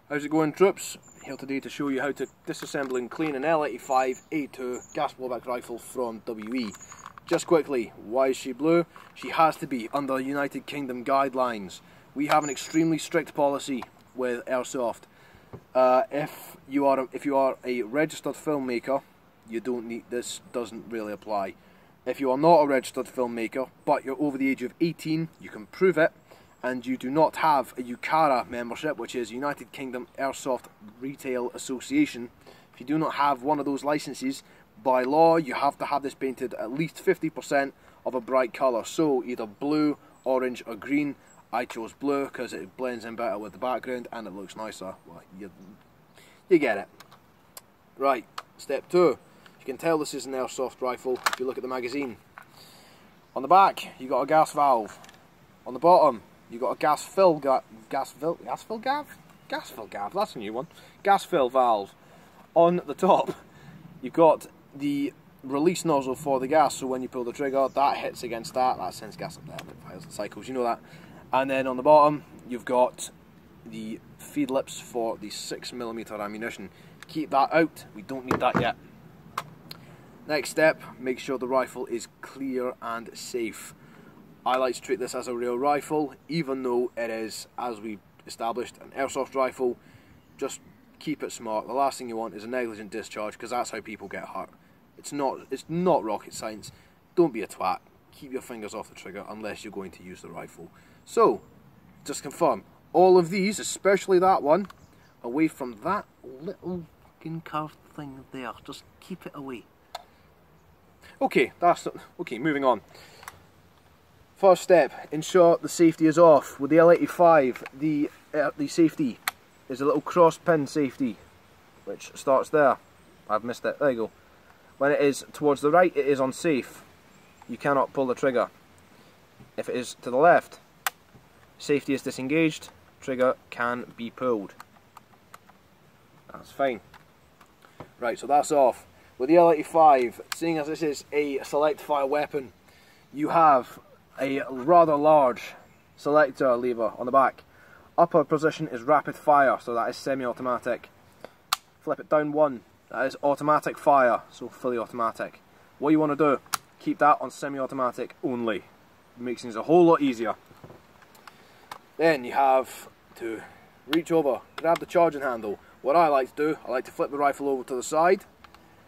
How's it going, troops? Here today to show you how to disassemble and clean an L85A2 gas blowback rifle from WE. Just quickly, why is she blue? She has to be under United Kingdom guidelines. We have an extremely strict policy with Airsoft. If you are a registered filmmaker, you don't need this. Doesn't really apply. If you are not a registered filmmaker but you're over the age of 18, you can prove it, and you do not have a UKARA membership, which is United Kingdom Airsoft Retail Association. If you do not have one of those licenses, by law you have to have this painted at least 50% of a bright colour, so either blue, orange or green. I chose blue because it blends in better with the background and it looks nicer. Well, you get it. Right, step 2. You can tell this is an airsoft rifle if you look at the magazine. On the back you got a gas valve. On the bottom you got a gas fill gav, that's a new one. Gas fill valve. On the top you've got the release nozzle for the gas, so when you pull the trigger that hits against that sends gas up there, it fires and cycles, you know that. And then on the bottom you've got the feed lips for the 6mm ammunition. Keep that out, we don't need that yet. Next step, make sure the rifle is clear and safe. I like to treat this as a real rifle, even though it is, as we established, an airsoft rifle. Just keep it smart. The last thing you want is a negligent discharge, because that's how people get hurt. It's not rocket science. Don't be a twat. Keep your fingers off the trigger unless you're going to use the rifle. So, just confirm, all of these, especially that one, away from that little curved thing there. Just keep it away. Okay, moving on. First step, ensure the safety is off. With the L85, the safety is a little cross pin safety, which starts there. I've missed it, there you go. When it is towards the right, it is on safe. You cannot pull the trigger. If it is to the left, safety is disengaged, trigger can be pulled. That's fine. Right, so that's off. With the L85, seeing as this is a select fire weapon, you have a rather large selector lever on the back. Upper position is rapid fire, so that is semi-automatic. Flip it down 1, that is automatic fire, so fully automatic. What you want to do, keep that on semi-automatic only. It makes things a whole lot easier. Then you have to reach over, grab the charging handle. What I like to do, I like to flip the rifle over to the side,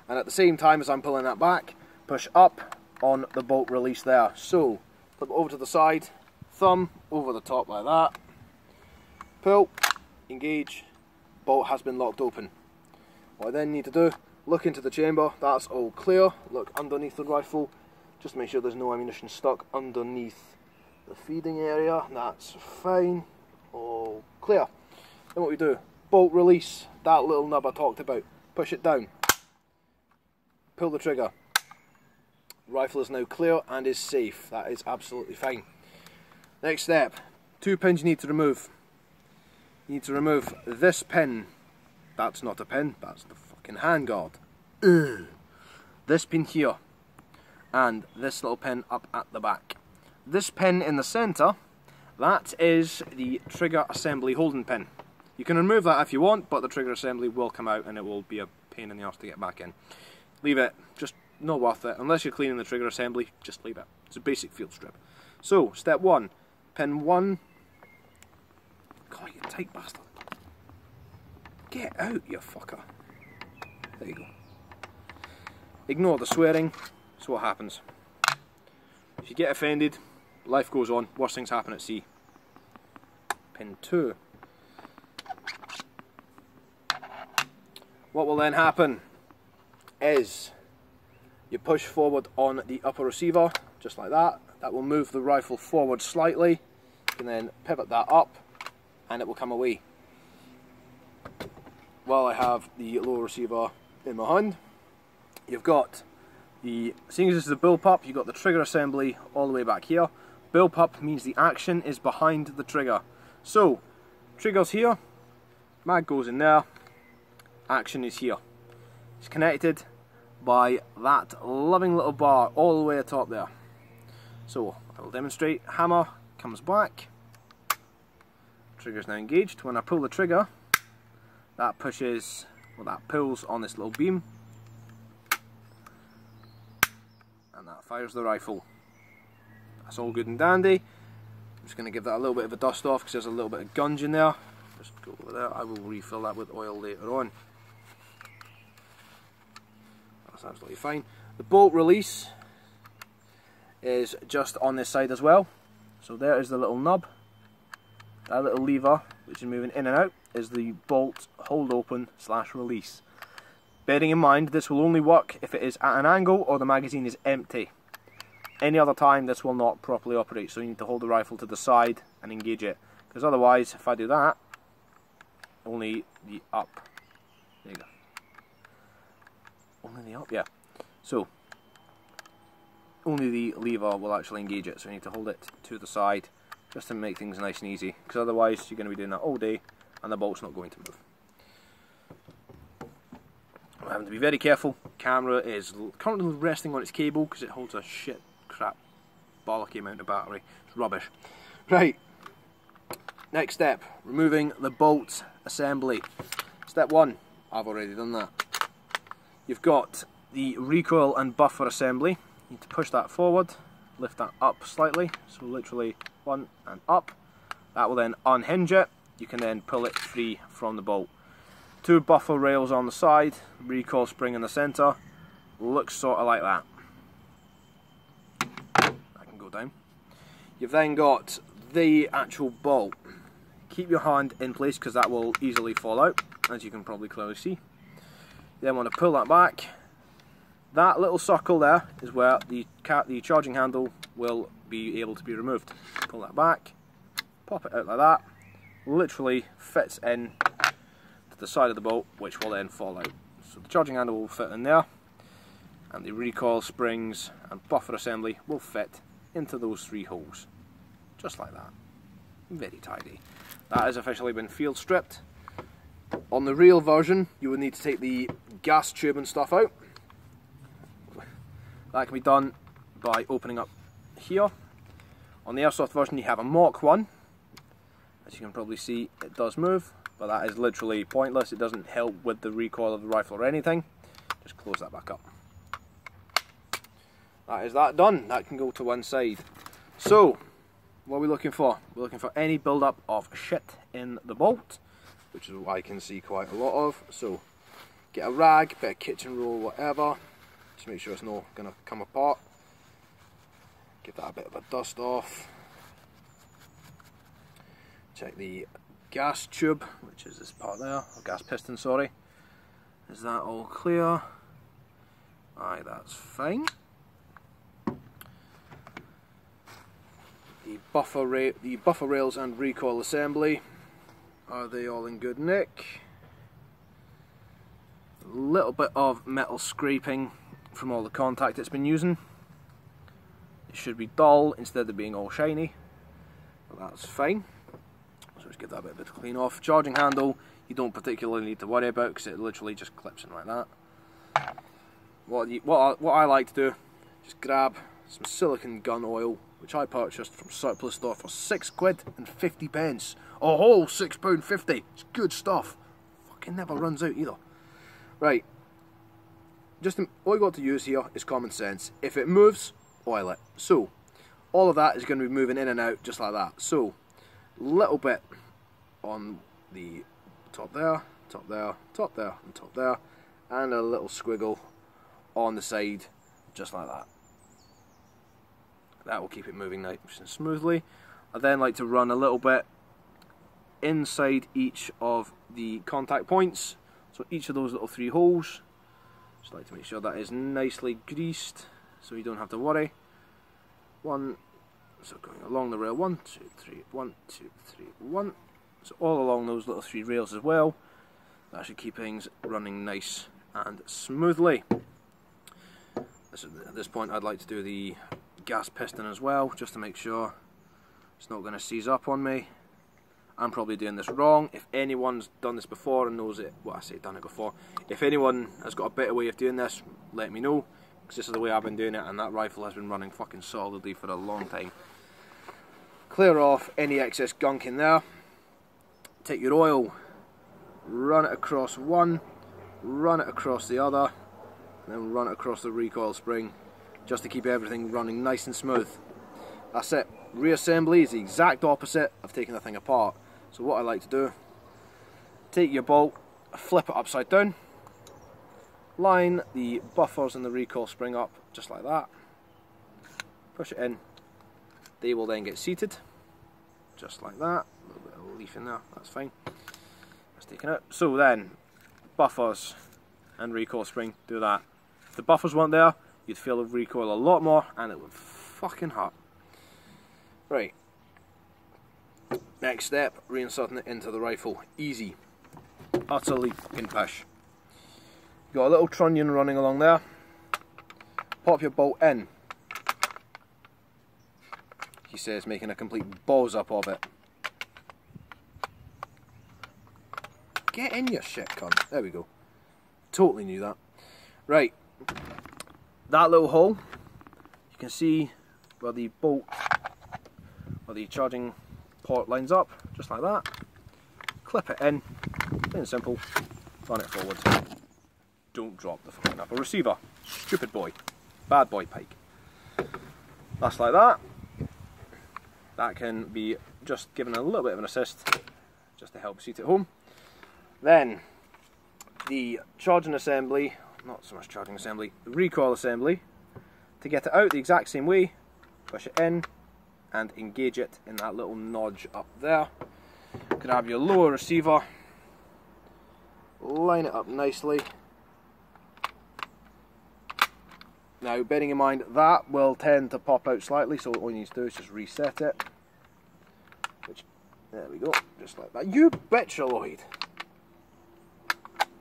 and at the same time as I'm pulling that back, push up on the bolt release there. So, flip it over to the side, thumb over the top like that, pull, engage, bolt has been locked open. What I then need to do, look into the chamber, that's all clear, look underneath the rifle, just make sure there's no ammunition stuck underneath the feeding area, that's fine, all clear. Then what we do, bolt release, that little nub I talked about, push it down. Pull the trigger. Rifle is now clear and is safe. That is absolutely fine. Next step, 2 pins you need to remove. You need to remove this pin. That's not a pin, that's the fucking handguard. This pin here. And this little pin up at the back. This pin in the centre, that is the trigger assembly holding pin. You can remove that if you want, but the trigger assembly will come out and it will be a pain in the arse to get back in. Leave it, just not worth it. Unless you're cleaning the trigger assembly, just leave it. It's a basic field strip. So, step 1, pin 1. God, you tight bastard. Get out, you fucker. There you go. Ignore the swearing, that's what happens. If you get offended, life goes on, worse things happen at sea. Pin 2. What will then happen is you push forward on the upper receiver, just like that. That will move the rifle forward slightly. You can then pivot that up and it will come away. While I have the lower receiver in my hand, you've got the, seeing as this is a bullpup, you've got the trigger assembly all the way back here. Bullpup means the action is behind the trigger. So, trigger's here, mag goes in there, action is here. It's connected by that loving little bar all the way atop there. So I will demonstrate. Hammer comes back, trigger is now engaged. When I pull the trigger, that pushes, well, that pulls on this little beam, and that fires the rifle. That's all good and dandy. I'm just going to give that a little bit of a dust off because there's a little bit of gunge in there. Just go over there. I will refill that with oil later on. That's absolutely fine. The bolt release is just on this side as well. So there is the little nub. That little lever, which is moving in and out, is the bolt hold open / release. Bearing in mind, this will only work if it is at an angle or the magazine is empty. Any other time this will not properly operate, so you need to hold the rifle to the side and engage it. Because otherwise, if I do that, only the up. There you go. Only the up, yeah. So, only the lever will actually engage it, so you need to hold it to the side just to make things nice and easy. Because otherwise, you're going to be doing that all day and the bolt's not going to move. I'm having to be very careful. Camera is currently resting on its cable because it holds a shit crap bollocky amount of battery. It's rubbish. Right, next step, removing the bolt assembly. Step 1, I've already done that. You've got the recoil and buffer assembly. You need to push that forward, lift that up slightly, so literally 1 and up. That will then unhinge it. You can then pull it free from the bolt. 2 buffer rails on the side, recoil spring in the centre. Looks sort of like that. Down. You've then got the actual bolt. Keep your hand in place because that will easily fall out, as you can probably clearly see. You then want to pull that back. That little circle there is where the charging handle will be able to be removed. Pull that back, pop it out like that. Literally fits in to the side of the bolt, which will then fall out. So the charging handle will fit in there, and the recoil springs and buffer assembly will fit into those 3 holes, just like that. Very tidy. That has officially been field stripped. On the real version, you would need to take the gas tube and stuff out. That can be done by opening up here. On the Airsoft version, you have a Mach 1. As you can probably see, it does move, but that is literally pointless. It doesn't help with the recoil of the rifle or anything. Just close that back up. That is that done. That can go to one side. So, what are we looking for? We're looking for any build-up of shit in the bolt, which is what I can see quite a lot of. So, get a rag, bit of kitchen roll, whatever. Just make sure it's not going to come apart. Give that a bit of a dust off. Check the gas tube, which is this part there, or gas piston, sorry. Is that all clear? Aye, that's fine. The buffer rails and recoil assembly, are they all in good nick? A little bit of metal scraping from all the contact it's been using. It should be dull instead of being all shiny, but that's fine. So just give that a bit of a clean off. Charging handle, you don't particularly need to worry about because it literally just clips in like that. What I like to do, just grab some silicone gun oil, which I purchased from surplus store for £6.50. A whole £6.50. It's good stuff. Fucking never runs out either. Right. Just all you got to use here is common sense. If it moves, oil it. So, all of that is going to be moving in and out just like that. So, little bit on the top there, top there, top there, and top there, and a little squiggle on the side, just like that. That will keep it moving nice and smoothly. I then like to run a little bit inside each of the contact points, so each of those little 3 holes. Just like to make sure that is nicely greased, so you don't have to worry. So going along the rail, 1, 2, 3, 1, 2, 3, 1. So all along those little 3 rails as well. That should keep things running nice and smoothly. At this point, I'd like to do the gas piston as well, just to make sure it's not going to seize up on me. I'm probably doing this wrong. If anyone's done this before and knows it, well, I say done it before. If anyone has got a better way of doing this, let me know, because this is the way I've been doing it, and that rifle has been running fucking solidly for a long time. Clear off any excess gunk in there. Take your oil, run it across one, run it across the other, and then run it across the recoil spring, just to keep everything running nice and smooth. That's it. Reassembly is the exact opposite of taking the thing apart. So what I like to do, take your bolt, flip it upside down, line the buffers and the recoil spring up just like that, push it in, they will then get seated just like that. A little bit of leaf in there, that's fine, that's taken out. So then buffers and recoil spring do that. If the buffers weren't there, you'd feel the recoil a lot more and it would fucking hurt. Right, next step, reinserting it into the rifle. Easy, utterly fucking pish. Got a little trunnion running along there, pop your bolt in. He says, making a complete balls up of it. Get in your shit, cunt. There we go. Totally knew that. Right, that little hole, you can see where the bolt or the charging port lines up, just like that. Clip it in, plain and simple, run it forward. Don't drop the fucking upper receiver. Stupid boy. Bad boy Pike. That's like that. That can be just given a little bit of an assist, just to help seat it home. Then, the charging assembly, not so much charging assembly, the recoil assembly, to get it out the exact same way, push it in, and engage it in that little notch up there. Grab your lower receiver, line it up nicely. Now, bearing in mind that will tend to pop out slightly, so all you need to do is just reset it. Which, there we go, just like that. You bitch, Lloyd.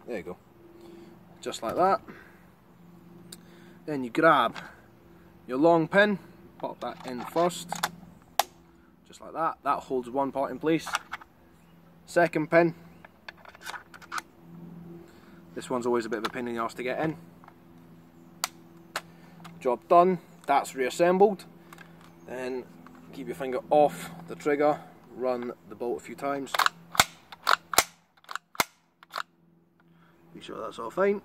There you go, just like that. Then you grab your long pin, pop that in first, just like that. That holds one part in place. Second pin. This one's always a bit of a pain in the arse to get in. Job done. That's reassembled. Then keep your finger off the trigger, run the bolt a few times. Be sure that's all fine.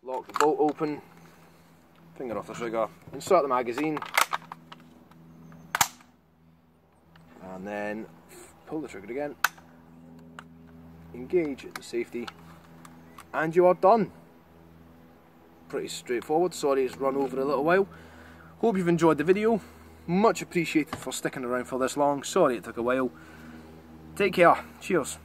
Lock the bolt open, finger off the trigger, insert the magazine, and then pull the trigger again, engage at the safety, and you are done. Pretty straightforward. Sorry it's run over a little while. Hope you've enjoyed the video. Much appreciated for sticking around for this long. Sorry it took a while. Take care. Cheers.